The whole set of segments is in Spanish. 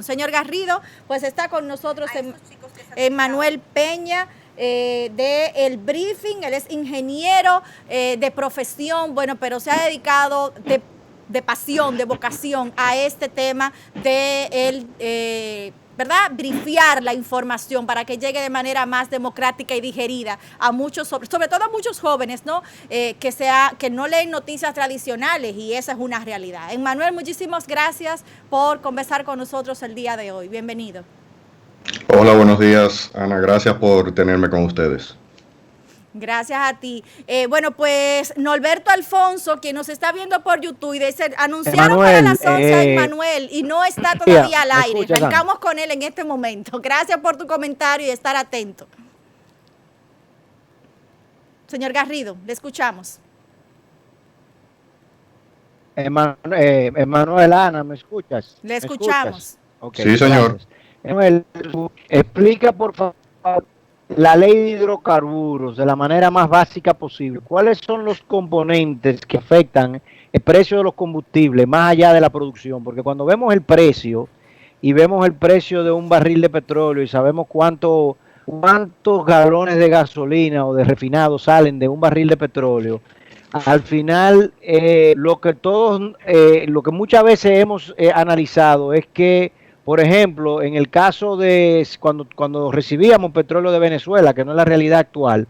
Señor Garrido, pues está con nosotros Emmanuel Peña de El Briefing. Él es ingeniero de profesión, bueno, pero se ha dedicado de pasión, de vocación a este tema de ¿verdad? Brifear la información para que llegue de manera más democrática y digerida a muchos, sobre todo a muchos jóvenes, ¿no? Que no leen noticias tradicionales, y esa es una realidad. Emmanuel, muchísimas gracias por conversar con nosotros el día de hoy. Bienvenido. Hola, buenos días, Ana. Gracias por tenerme con ustedes. Gracias a ti. Bueno, pues Norberto Alfonso, quien nos está viendo por YouTube, dice, anunciaron para las 11 a Emmanuel y no está todavía al aire. Arrancamos con él en este momento. Gracias por tu comentario y estar atento. Señor Garrido, le escuchamos. Emmanuel, Ana, ¿me escuchas? Le escuchamos. Okay, sí, señor. Emmanuel, explica por favor la ley de hidrocarburos de la manera más básica posible. ¿Cuáles son los componentes que afectan el precio de los combustibles más allá de la producción? Porque cuando vemos el precio y vemos el precio de un barril de petróleo y sabemos cuántos galones de gasolina o de refinado salen de un barril de petróleo, al final lo que muchas veces hemos analizado es que, por ejemplo, en el caso de cuando recibíamos petróleo de Venezuela, que no es la realidad actual,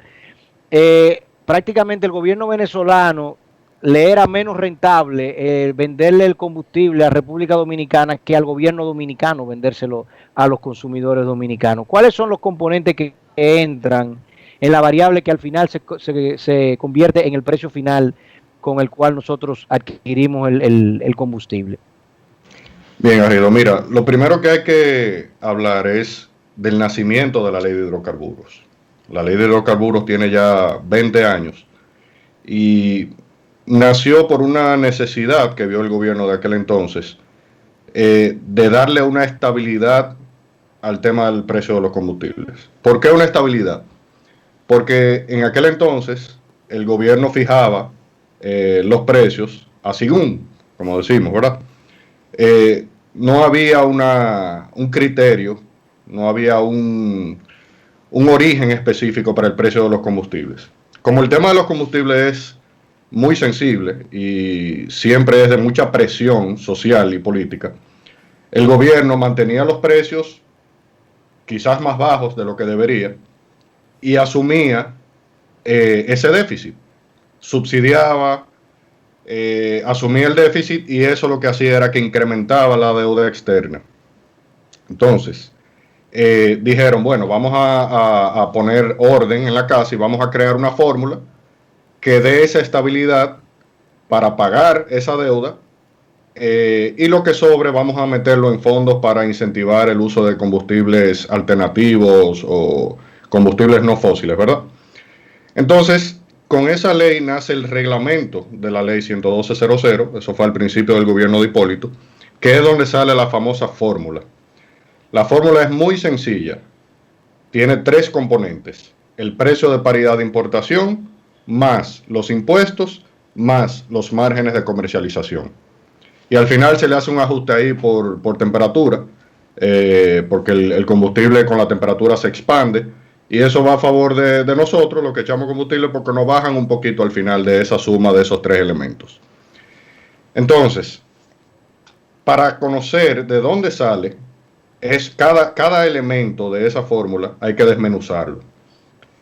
prácticamente el gobierno venezolano le era menos rentable venderle el combustible a República Dominicana que al gobierno dominicano vendérselo a los consumidores dominicanos. ¿Cuáles son los componentes que entran en la variable que al final se convierte en el precio final con el cual nosotros adquirimos el combustible? Bien, Garrido, mira, lo primero que hay que hablar es del nacimiento de la ley de hidrocarburos. La ley de hidrocarburos tiene ya 20 años y nació por una necesidad que vio el gobierno de aquel entonces de darle una estabilidad al tema del precio de los combustibles. ¿Por qué una estabilidad? Porque en aquel entonces el gobierno fijaba los precios a según, como decimos, ¿verdad? No había un criterio, no había un origen específico para el precio de los combustibles. Como el tema de los combustibles es muy sensible y siempre es de mucha presión social y política, el gobierno mantenía los precios quizás más bajos de lo que debería y asumía ese déficit, subsidiaba, asumía el déficit, y eso lo que hacía era que incrementaba la deuda externa. Entonces, dijeron, bueno, vamos a poner orden en la casa y vamos a crear una fórmula que dé esa estabilidad para pagar esa deuda, y lo que sobre vamos a meterlo en fondos para incentivar el uso de combustibles alternativos o combustibles no fósiles, ¿verdad? Entonces, con esa ley nace el reglamento de la ley 112.00, eso fue al principio del gobierno de Hipólito, que es donde sale la famosa fórmula. La fórmula es muy sencilla, tiene 3 componentes: el precio de paridad de importación, más los impuestos, más los márgenes de comercialización. Y al final se le hace un ajuste ahí por temperatura, porque el combustible con la temperatura se expande, y eso va a favor de nosotros, los que echamos combustible, porque nos bajan un poquito al final de esa suma de esos 3 elementos. Entonces, para conocer de dónde sale, cada elemento de esa fórmula hay que desmenuzarlo.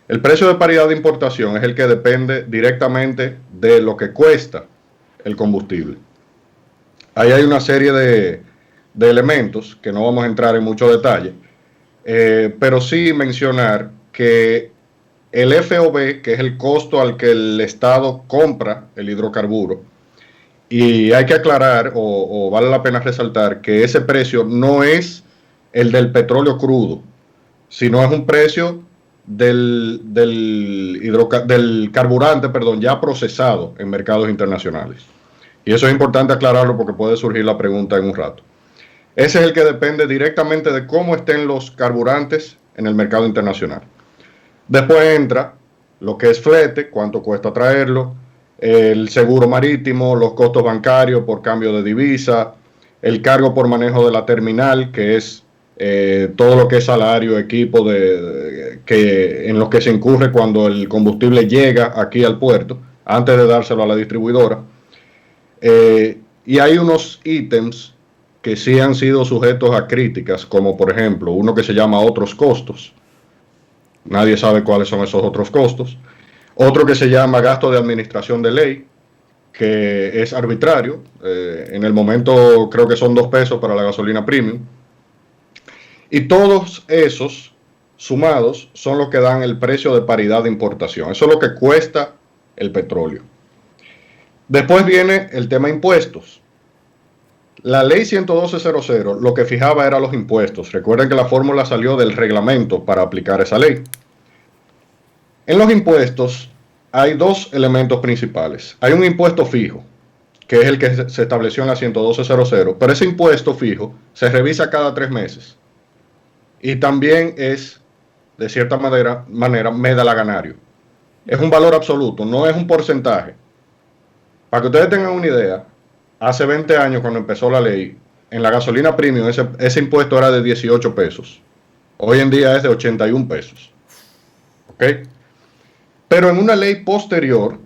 El precio de paridad de importación es el que depende directamente de lo que cuesta el combustible. Ahí hay una serie de elementos que no vamos a entrar en mucho detalle, pero sí mencionar que el FOB, que es el costo al que el Estado compra el hidrocarburo, y hay que aclarar, o vale la pena resaltar, que ese precio no es el del petróleo crudo, sino es un precio del carburante, ya procesado en mercados internacionales. Y eso es importante aclararlo porque puede surgir la pregunta en un rato. Ese es el que depende directamente de cómo estén los carburantes en el mercado internacional. Después entra lo que es flete, cuánto cuesta traerlo, el seguro marítimo, los costos bancarios por cambio de divisa, el cargo por manejo de la terminal, que es todo lo que es salario, equipo en los que se incurre cuando el combustible llega aquí al puerto, antes de dárselo a la distribuidora. Y hay unos ítems que sí han sido sujetos a críticas, como por ejemplo uno que se llama otros costos. Nadie sabe cuáles son esos otros costos. Otro que se llama gasto de administración de ley, que es arbitrario. En el momento creo que son 2 pesos para la gasolina premium. Y todos esos sumados son los que dan el precio de paridad de importación. Eso es lo que cuesta el petróleo. Después viene el tema impuestos. La ley 112.00 lo que fijaba era los impuestos. Recuerden que la fórmula salió del reglamento para aplicar esa ley. En los impuestos hay 2 elementos principales. Hay un impuesto fijo, que es el que se estableció en la 112.00, pero ese impuesto fijo se revisa cada 3 meses. Y también es, de cierta manera medalaganario. Es un valor absoluto, no es un porcentaje. Para que ustedes tengan una idea, hace 20 años cuando empezó la ley, en la gasolina premium ese impuesto era de 18 pesos. Hoy en día es de 81 pesos. ¿Ok? Pero en una ley posterior,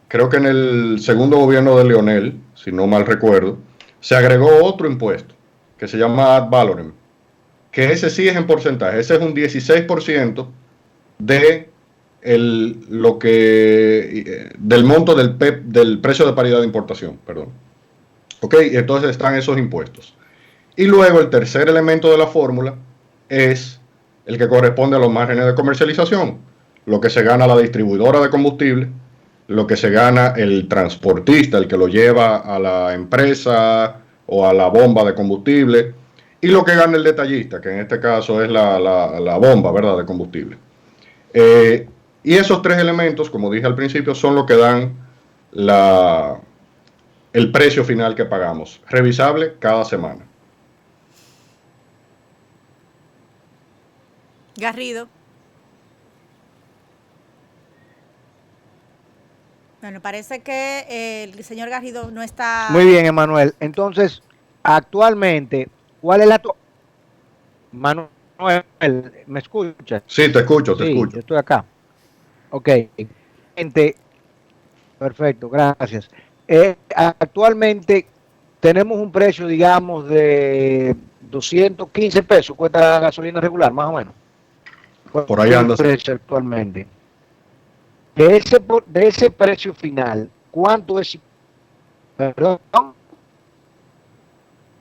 creo que en el segundo gobierno de Leonel, si no mal recuerdo, se agregó otro impuesto que se llama ad valorem, que ese sí es en porcentaje. Ese es un 16% de del monto del precio de paridad de importación, perdón. Ok, y entonces están esos impuestos. Y luego el tercer elemento de la fórmula es el que corresponde a los márgenes de comercialización, lo que se gana la distribuidora de combustible, lo que se gana el transportista, el que lo lleva a la empresa o a la bomba de combustible, y lo que gana el detallista, que en este caso es la bomba, ¿verdad?, de combustible. Y esos 3 elementos, como dije al principio, son lo que dan el precio final que pagamos, revisable cada semana. Garrido. Bueno, parece que el señor Garrido no está... Muy bien, Emanuel. Entonces, actualmente, ¿cuál es la... Manuel, ¿me escuchas? Sí, te escucho, te escucho. Yo estoy acá. Ok. Perfecto, gracias. Actualmente tenemos un precio, digamos, de 215 pesos, cuesta la gasolina regular, más o menos. Por ahí anda. Precio actualmente. De ese precio final, ¿cuánto es? Perdón.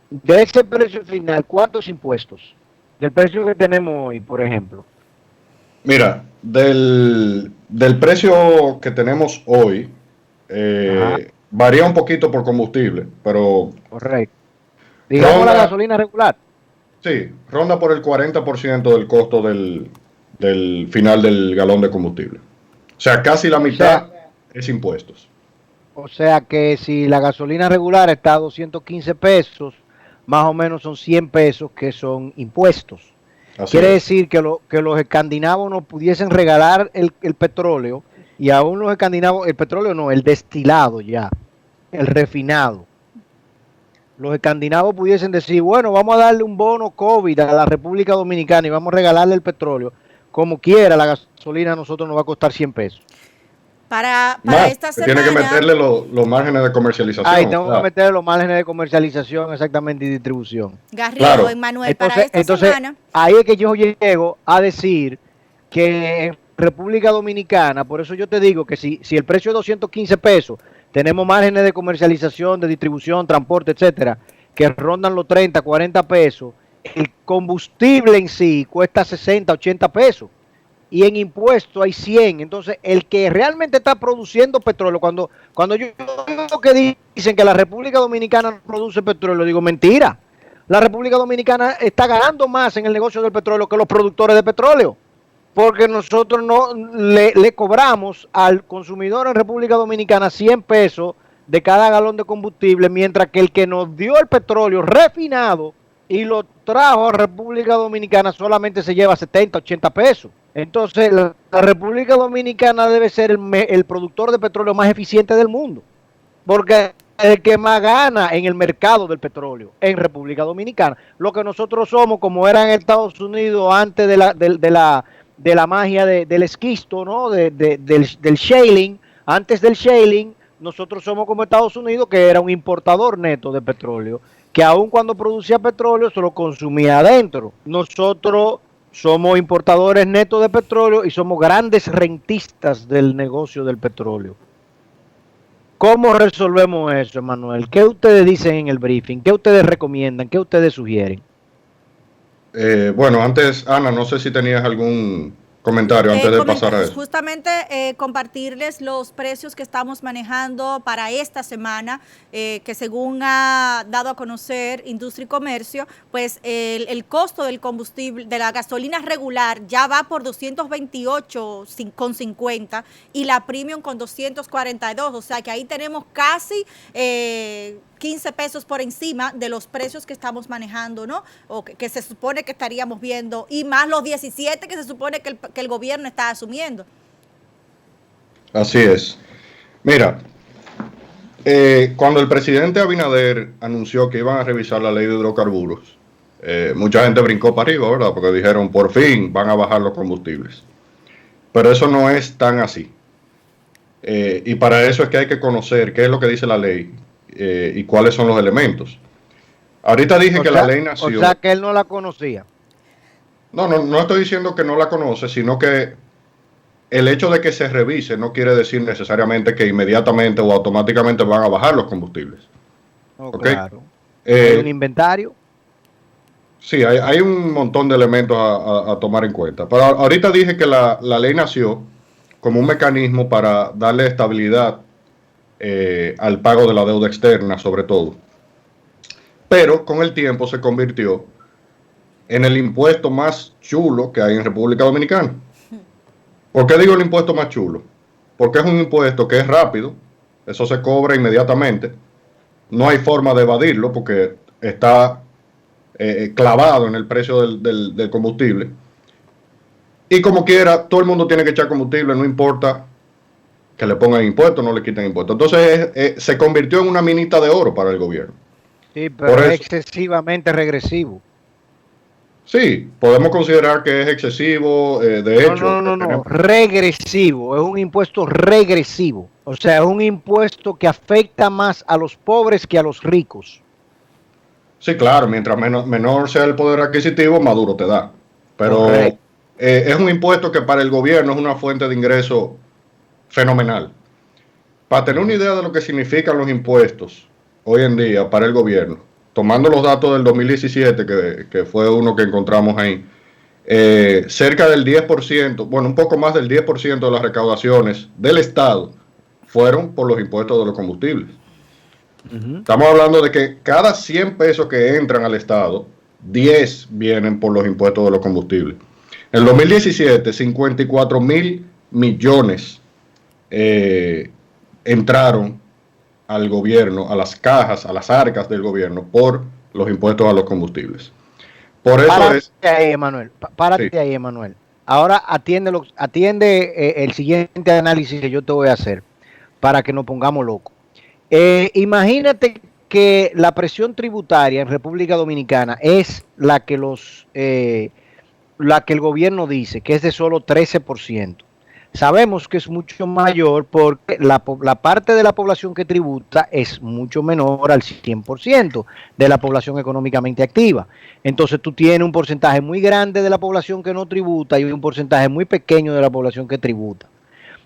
De ese precio final, ¿cuántos impuestos? Del precio que tenemos hoy, por ejemplo. Mira, del precio que tenemos hoy, varía un poquito por combustible, pero... Correcto. Digamos la gasolina regular. Sí, ronda por el 40% del costo del final del galón de combustible. O sea, casi la mitad es impuestos. O sea que si la gasolina regular está a 215 pesos, más o menos son 100 pesos que son impuestos. Quiere decir que los escandinavos nos pudiesen regalar el petróleo, y aún los escandinavos, el petróleo no, el destilado ya, el refinado. Los escandinavos pudiesen decir, bueno, vamos a darle un bono COVID a la República Dominicana y vamos a regalarle el petróleo. Como quiera, la gasolina a nosotros nos va a costar 100 pesos. Para esta semana... Tiene que meterle los márgenes de comercialización. Ahí tengo que meterle los márgenes de comercialización, exactamente, y distribución. Garrido, claro. Emanuel, para esta semana... Ahí es que yo llego a decir que en República Dominicana, por eso yo te digo que si el precio es 215 pesos, tenemos márgenes de comercialización, de distribución, transporte, etcétera, que rondan los 30, 40 pesos, el combustible en sí cuesta 60, 80 pesos. Y en impuestos hay 100. Entonces, el que realmente está produciendo petróleo, cuando yo digo que dicen que la República Dominicana no produce petróleo, digo mentira. La República Dominicana está ganando más en el negocio del petróleo que los productores de petróleo, porque nosotros no le cobramos al consumidor en República Dominicana 100 pesos de cada galón de combustible, mientras que el que nos dio el petróleo refinado y lo trajo a República Dominicana solamente se lleva 70, 80 pesos. Entonces, la República Dominicana debe ser el productor de petróleo más eficiente del mundo. Porque el que más gana en el mercado del petróleo, en República Dominicana. Lo que nosotros somos, como era en Estados Unidos antes de la magia del esquisto, ¿no? Del shaling, antes del shaling, nosotros somos como Estados Unidos, que era un importador neto de petróleo, que aun cuando producía petróleo, se lo consumía adentro. Nosotros somos importadores netos de petróleo y somos grandes rentistas del negocio del petróleo. ¿Cómo resolvemos eso, Emanuel? ¿Qué ustedes dicen en el briefing? ¿Qué ustedes recomiendan? ¿Qué ustedes sugieren? Bueno, antes, Ana, no sé si tenías algún comentario antes de pasar a eso. Justamente compartirles los precios que estamos manejando para esta semana, que según ha dado a conocer Industria y Comercio, pues el costo del combustible, de la gasolina regular ya va por 228,50 y la premium con 242, o sea que ahí tenemos casi 15 pesos por encima de los precios que estamos manejando, ¿no? O que se supone que estaríamos viendo, y más los 17 que se supone que el gobierno está asumiendo. Así es. Mira, cuando el presidente Abinader anunció que iban a revisar la ley de hidrocarburos, mucha gente brincó para arriba, ¿verdad? Porque dijeron, por fin van a bajar los combustibles. Pero eso no es tan así. Y para eso es que hay que conocer qué es lo que dice la ley y cuáles son los elementos. Ahorita dije que la ley nació... O sea, que él no la conocía. No estoy diciendo que no la conoce, sino que el hecho de que se revise no quiere decir necesariamente que inmediatamente o automáticamente van a bajar los combustibles. ¿Okay? Claro. ¿Hay un inventario? Sí, hay un montón de elementos a tomar en cuenta. Pero ahorita dije que la ley nació como un mecanismo para darle estabilidad al pago de la deuda externa, sobre todo. Pero con el tiempo se convirtió en el impuesto más chulo que hay en República Dominicana. ¿Por qué digo el impuesto más chulo? Porque es un impuesto que es rápido, eso se cobra inmediatamente, no hay forma de evadirlo porque está clavado en el precio del combustible, y como quiera, todo el mundo tiene que echar combustible, no importa que le pongan impuestos o no le quiten impuestos. Entonces se convirtió en una minita de oro para el gobierno. Sí, pero es excesivamente regresivo. Sí, podemos considerar que es excesivo, de hecho. No, regresivo, es un impuesto regresivo. O sea, es un impuesto que afecta más a los pobres que a los ricos. Sí, claro, mientras menor sea el poder adquisitivo, más duro te da. Pero es un impuesto que para el gobierno es una fuente de ingreso fenomenal. Para tener una idea de lo que significan los impuestos hoy en día para el gobierno, tomando los datos del 2017, que fue uno que encontramos ahí, cerca del 10%, bueno, un poco más del 10% de las recaudaciones del Estado fueron por los impuestos de los combustibles. Estamos hablando de que cada 100 pesos que entran al Estado, 10 vienen por los impuestos de los combustibles. En el 2017, 54,000 millones entraron al gobierno, a las cajas, a las arcas del gobierno por los impuestos a los combustibles. Por eso párate ahí, Emanuel. Párate sí. Ahí, Emanuel. Ahora atiende el siguiente análisis que yo te voy a hacer para que nos pongamos locos. Imagínate que la presión tributaria en República Dominicana es la que el gobierno dice, que es de solo 13%. Sabemos que es mucho mayor porque la parte de la población que tributa es mucho menor al 100% de la población económicamente activa. Entonces tú tienes un porcentaje muy grande de la población que no tributa y un porcentaje muy pequeño de la población que tributa.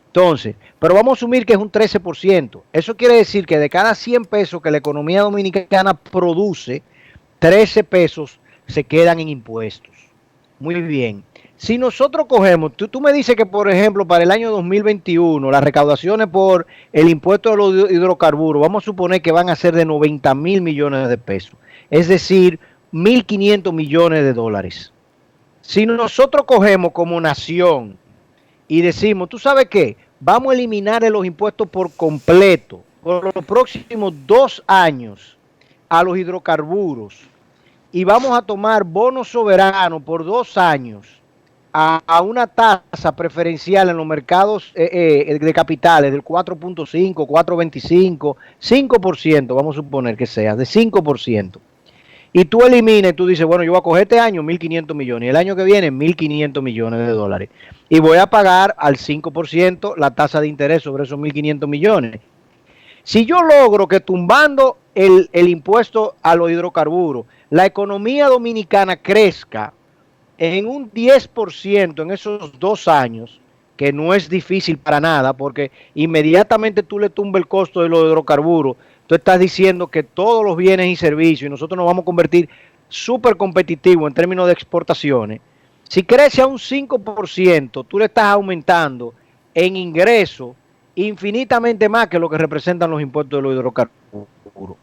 Entonces, pero vamos a asumir que es un 13%. Eso quiere decir que de cada 100 pesos que la economía dominicana produce, 13 pesos se quedan en impuestos. Muy bien. Si nosotros cogemos, tú me dices que, por ejemplo, para el año 2021, las recaudaciones por el impuesto de los hidrocarburos, vamos a suponer que van a ser de 90,000 millones de pesos. Es decir, 1.500 millones de dólares. Si nosotros cogemos como nación y decimos, ¿tú sabes qué? Vamos a eliminar los impuestos por completo por los próximos 2 años a los hidrocarburos y vamos a tomar bonos soberanos por 2 años a una tasa preferencial en los mercados de capitales del 4.5, 4.25, 5%, vamos a suponer que sea, de 5%. Y tú eliminas, tú dices, bueno, yo voy a coger este año 1.500 millones y el año que viene 1.500 millones de dólares. Y voy a pagar al 5% la tasa de interés sobre esos 1.500 millones. Si yo logro que tumbando el impuesto a los hidrocarburos, la economía dominicana crezca en un 10% en esos 2 años, que no es difícil para nada, porque inmediatamente tú le tumbas el costo de los hidrocarburos, tú estás diciendo que todos los bienes y servicios, y nosotros nos vamos a convertir súper competitivos en términos de exportaciones. Si crece a un 5%, tú le estás aumentando en ingresos infinitamente más que lo que representan los impuestos de los hidrocarburos.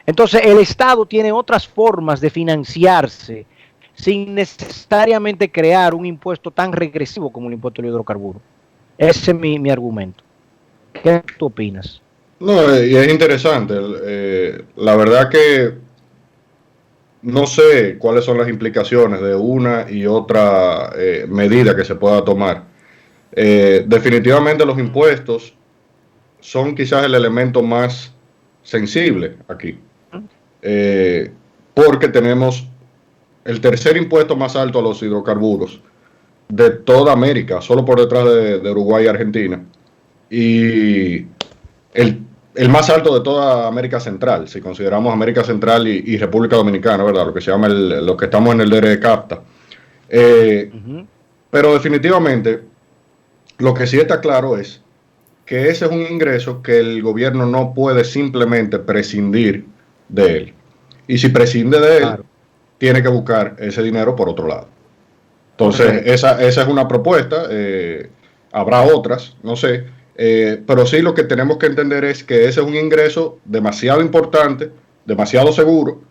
Entonces, el Estado tiene otras formas de financiarse sin necesariamente crear un impuesto tan regresivo como el impuesto de los hidrocarburos. Ese es mi argumento. ¿Qué tú opinas? No, y es interesante. La verdad que no sé cuáles son las implicaciones de una y otra medida que se pueda tomar. Definitivamente los impuestos son quizás el elemento más sensible aquí, porque tenemos el tercer impuesto más alto a los hidrocarburos de toda América, solo por detrás de Uruguay y Argentina, y el más alto de toda América Central, si consideramos América Central y República Dominicana, ¿verdad? Lo que se llama lo que estamos en el DRE CAPTA. Pero definitivamente, lo que sí está claro es que ese es un ingreso que el gobierno no puede simplemente prescindir de él. Y si prescinde de él, tiene que buscar ese dinero por otro lado. Entonces, esa es una propuesta, habrá otras, no sé, pero sí lo que tenemos que entender es que ese es un ingreso demasiado importante, demasiado seguro,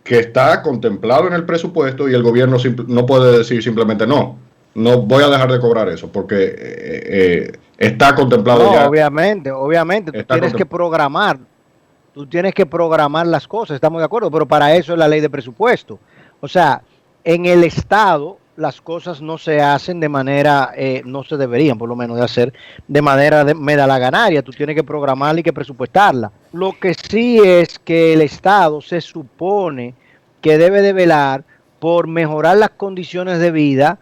que está contemplado en el presupuesto y el gobierno no puede decir simplemente no voy a dejar de cobrar eso, porque está contemplado ya. Obviamente, tú tienes que programar. Tú tienes que programar las cosas, estamos de acuerdo, pero para eso es la ley de presupuesto. O sea, en el Estado las cosas no se hacen de manera, no se deberían por lo menos de hacer de manera medalaganaria. Tú tienes que programarla y que presupuestarla. Lo que sí es que el Estado se supone que debe de velar por mejorar las condiciones de vida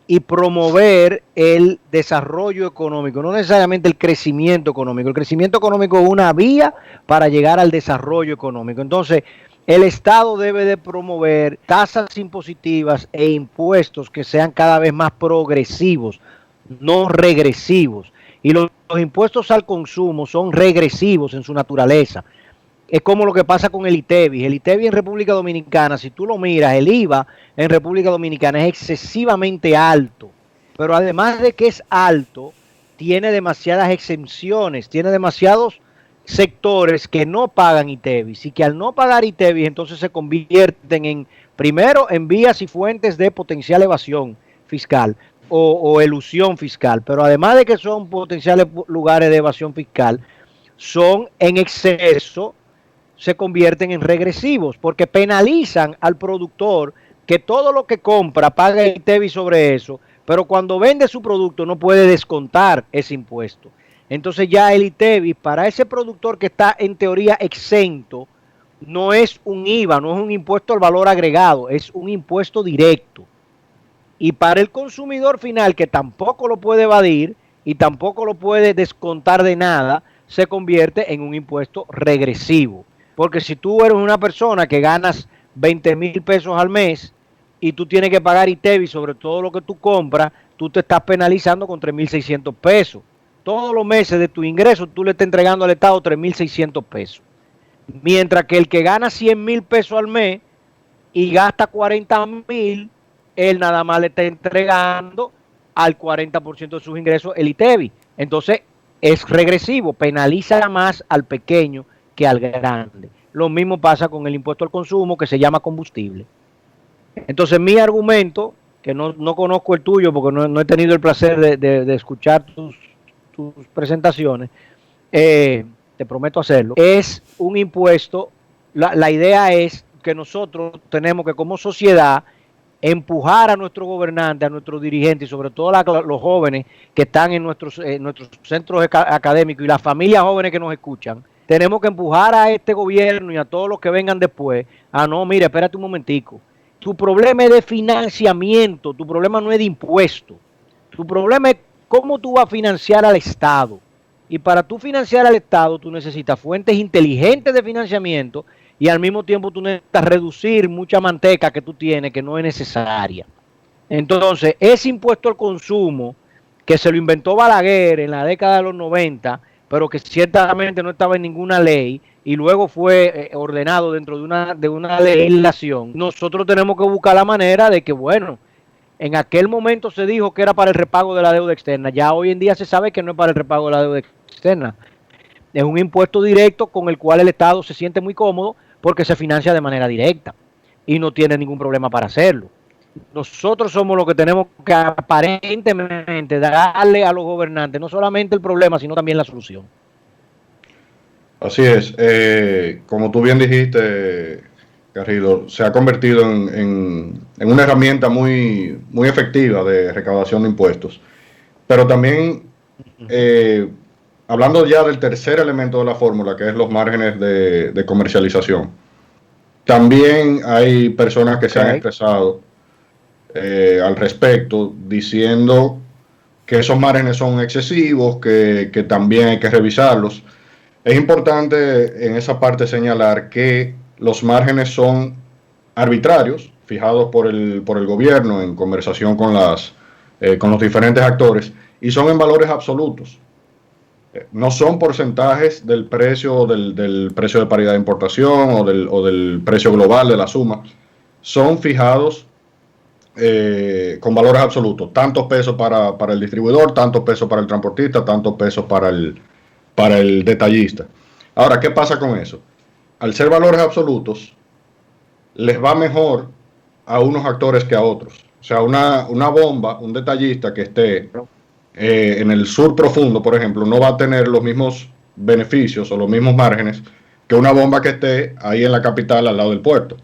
y promover el desarrollo económico, no necesariamente el crecimiento económico. El crecimiento económico es una vía para llegar al desarrollo económico. Entonces, el Estado debe de promover tasas impositivas e impuestos que sean cada vez más progresivos, no regresivos. Y los impuestos al consumo son regresivos en su naturaleza. Es como lo que pasa con el ITEVIS. El ITEVIS en República Dominicana, si tú lo miras, el IVA en República Dominicana es excesivamente alto. Pero además de que es alto, tiene demasiadas exenciones, tiene demasiados sectores que no pagan ITEVIS y que al no pagar ITEVIS entonces se convierten primero en vías y fuentes de potencial evasión fiscal o elusión fiscal. Pero además de que son potenciales lugares de evasión fiscal, son en exceso, se convierten en regresivos porque penalizan al productor que todo lo que compra paga el ITEVIS sobre eso, pero cuando vende su producto no puede descontar ese impuesto. Entonces ya el ITEVIS para ese productor que está en teoría exento no es un IVA, no es un impuesto al valor agregado, es un impuesto directo. Y para el consumidor final que tampoco lo puede evadir y tampoco lo puede descontar de nada, se convierte en un impuesto regresivo. Porque si tú eres una persona que ganas 20,000 pesos al mes y tú tienes que pagar ITEVIS sobre todo lo que tú compras, tú te estás penalizando con 3,600 pesos. Todos los meses de tu ingreso tú le estás entregando al Estado 3,600 pesos. Mientras que el que gana 100,000 pesos al mes y gasta 40,000, él nada más le está entregando al 40% de sus ingresos el ITEVIS. Entonces es regresivo, penaliza más al pequeño que al grande. Lo mismo pasa con el impuesto al consumo que se llama combustible. Entonces mi argumento, que no conozco el tuyo porque no he tenido el placer de escuchar tus presentaciones, te prometo hacerlo, es un impuesto, la idea es que nosotros tenemos que como sociedad empujar a nuestros gobernantes, a nuestros dirigentes y sobre todo los jóvenes que están en nuestros centros académicos y las familias jóvenes que nos escuchan, tenemos que empujar a este gobierno y a todos los que vengan después a no, mire, espérate un momentico, tu problema es de financiamiento, tu problema no es de impuestos, tu problema es cómo tú vas a financiar al Estado. Y para tú financiar al Estado, tú necesitas fuentes inteligentes de financiamiento y al mismo tiempo tú necesitas reducir mucha manteca que tú tienes que no es necesaria. Entonces, ese impuesto al consumo que se lo inventó Balaguer en la década de los 90, pero que ciertamente no estaba en ninguna ley y luego fue ordenado dentro de una legislación, nosotros tenemos que buscar la manera de que, bueno, en aquel momento se dijo que era para el repago de la deuda externa, ya hoy en día se sabe que no es para el repago de la deuda externa, es un impuesto directo con el cual el Estado se siente muy cómodo porque se financia de manera directa y no tiene ningún problema para hacerlo. Nosotros somos los que tenemos que aparentemente darle a los gobernantes no solamente el problema, sino también la solución. Así es. Como tú bien dijiste, Garrido, se ha convertido en una herramienta muy, muy efectiva de recaudación de impuestos. Pero también, hablando ya del tercer elemento de la fórmula, que es los márgenes de comercialización, también hay personas que se han expresado al respecto, diciendo que esos márgenes son excesivos, que también hay que revisarlos. Es importante en esa parte señalar que los márgenes son arbitrarios, fijados por el gobierno en conversación con los diferentes actores, y son en valores absolutos. No son porcentajes del precio del precio de paridad de importación o del precio global de la suma. Son fijados con valores absolutos. Tantos pesos para el distribuidor, tantos pesos para el transportista, tantos pesos para el detallista. Ahora, ¿qué pasa con eso? Al ser valores absolutos, les va mejor a unos actores que a otros. O sea, una bomba, un detallista que esté en el sur profundo, por ejemplo, no va a tener los mismos beneficios o los mismos márgenes que una bomba que esté ahí en la capital al lado del puerto.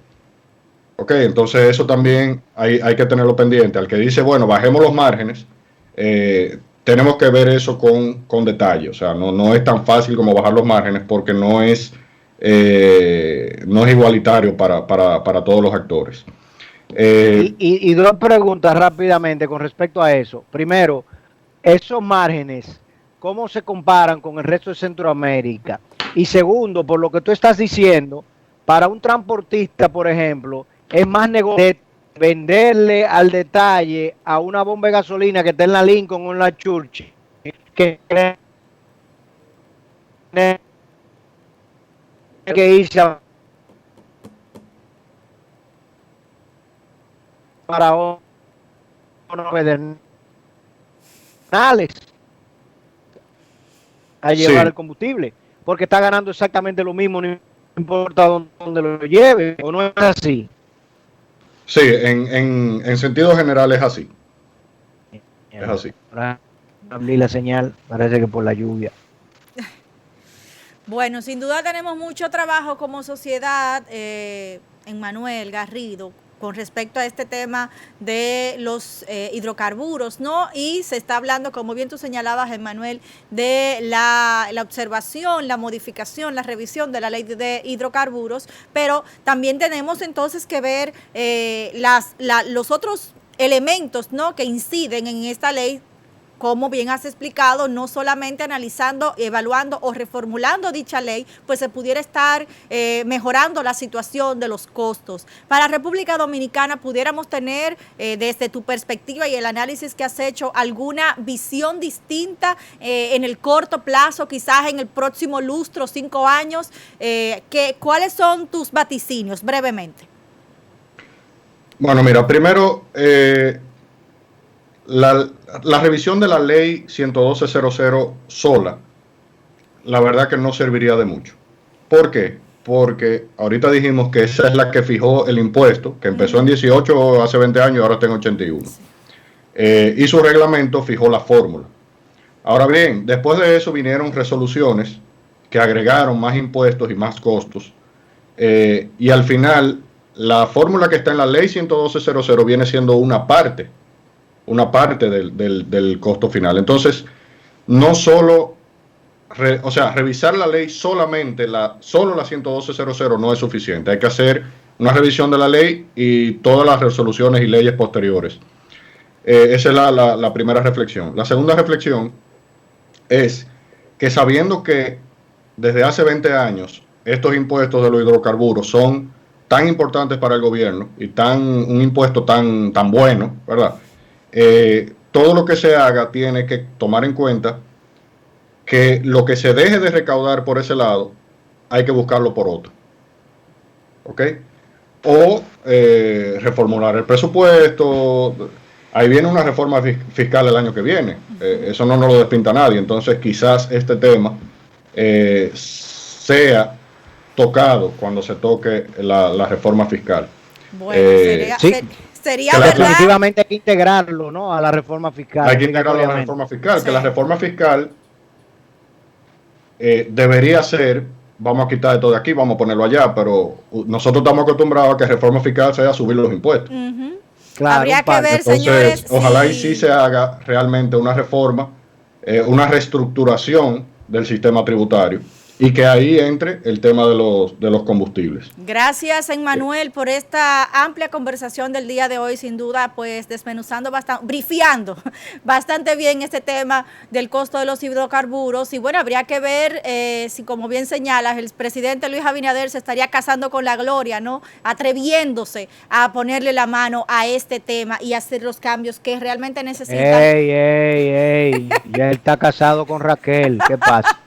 Ok, entonces eso también hay que tenerlo pendiente. Al que dice, bueno, bajemos los márgenes, tenemos que ver eso con detalle. O sea, no es tan fácil como bajar los márgenes porque no es igualitario para todos los actores. Y dos preguntas rápidamente con respecto a eso. Primero, esos márgenes, ¿cómo se comparan con el resto de Centroamérica? Y segundo, por lo que tú estás diciendo, para un transportista, por ejemplo, es más negocio venderle al detalle a una bomba de gasolina que está en la Lincoln o en la Churchill que irse para pedernales a llevar el combustible, porque está ganando exactamente lo mismo, no importa dónde lo lleve, o no es así. Sí, en sentido general es así. Es así. Abrí la señal, parece que por la lluvia. Bueno, sin duda tenemos mucho trabajo como sociedad, Emmanuel Garrido, con respecto a este tema de los hidrocarburos, ¿no? Y se está hablando, como bien tú señalabas, Emmanuel, de la observación, la modificación, la revisión de la ley de hidrocarburos, pero también tenemos entonces que ver los otros elementos, ¿no?, que inciden en esta ley, como bien has explicado, no solamente analizando, evaluando o reformulando dicha ley, pues se pudiera estar mejorando la situación de los costos. Para República Dominicana, ¿pudiéramos tener, desde tu perspectiva y el análisis que has hecho, alguna visión distinta en el corto plazo, quizás en el próximo lustro, 5 años? ¿Cuáles son tus vaticinios, brevemente? Bueno, mira, primero, la revisión de la ley 112.00 sola, la verdad que no serviría de mucho. ¿Por qué? Porque ahorita dijimos que esa es la que fijó el impuesto, que empezó en 18 hace 20 años y ahora está en 81. Y su reglamento fijó la fórmula. Ahora bien, después de eso vinieron resoluciones que agregaron más impuestos y más costos. Y al final la fórmula que está en la ley 112.00 viene siendo una parte del costo final. Entonces, no solo, revisar la ley solamente, solo la 112.00 no es suficiente. Hay que hacer una revisión de la ley y todas las resoluciones y leyes posteriores. Esa es la primera reflexión. La segunda reflexión es que sabiendo que desde hace 20 años estos impuestos de los hidrocarburos son tan importantes para el gobierno y un impuesto tan bueno, ¿verdad? Todo lo que se haga tiene que tomar en cuenta que lo que se deje de recaudar por ese lado hay que buscarlo por otro. ¿Ok? O reformular el presupuesto. Ahí viene una reforma fiscal el año que viene. Eso no nos lo despinta nadie. Entonces quizás este tema sea tocado cuando se toque la reforma fiscal. Bueno, sería verdad. Definitivamente hay que integrarlo, ¿no? A la reforma fiscal. Hay que integrarlo a la reforma fiscal. Sí. Que la reforma fiscal debería ser, vamos a quitar esto de aquí, vamos a ponerlo allá, pero nosotros estamos acostumbrados a que reforma fiscal sea subir los impuestos. Claro, habría que ver, entonces, señores. Ojalá y sí se haga realmente una reforma, una reestructuración del sistema tributario y que ahí entre el tema de los combustibles. Gracias, Emmanuel, por esta amplia conversación del día de hoy, sin duda, pues desmenuzando brifiando bastante bien este tema del costo de los hidrocarburos. Y bueno, habría que ver si, como bien señalas, el presidente Luis Abinader se estaría casando con la gloria, ¿no? Atreviéndose a ponerle la mano a este tema y hacer los cambios que realmente necesitan. ¡Ey! Ya él está casado con Raquel, ¿qué pasa?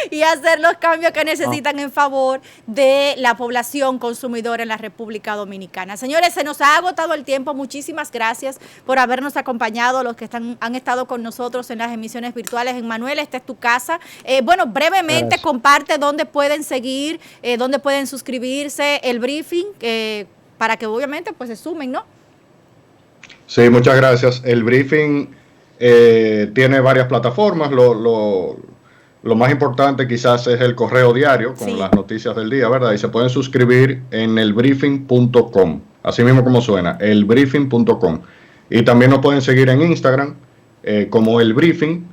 Y hacer los cambios que necesitan en favor de la población consumidora en la República Dominicana. Señores, se nos ha agotado el tiempo. Muchísimas gracias por habernos acompañado, los que han estado con nosotros en las emisiones virtuales. Emmanuel, esta es tu casa. Bueno, brevemente comparte dónde pueden seguir, dónde pueden suscribirse, el briefing, para que obviamente pues se sumen, ¿no? Sí, muchas gracias. El briefing tiene varias plataformas. Lo más importante quizás es el correo diario con las noticias del día, ¿verdad? Y se pueden suscribir en elbriefing.com, así mismo como suena, elbriefing.com. Y también nos pueden seguir en Instagram como El Briefing,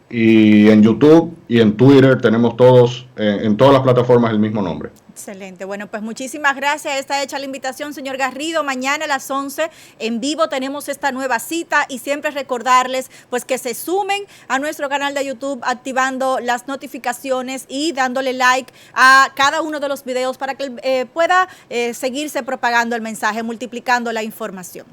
y en YouTube y en Twitter tenemos todos, en todas las plataformas, el mismo nombre. Excelente. Bueno, pues muchísimas gracias. Está hecha la invitación, señor Garrido. Mañana a las 11 en vivo tenemos esta nueva cita y siempre recordarles pues que se sumen a nuestro canal de YouTube activando las notificaciones y dándole like a cada uno de los videos para que pueda seguirse propagando el mensaje, multiplicando la información.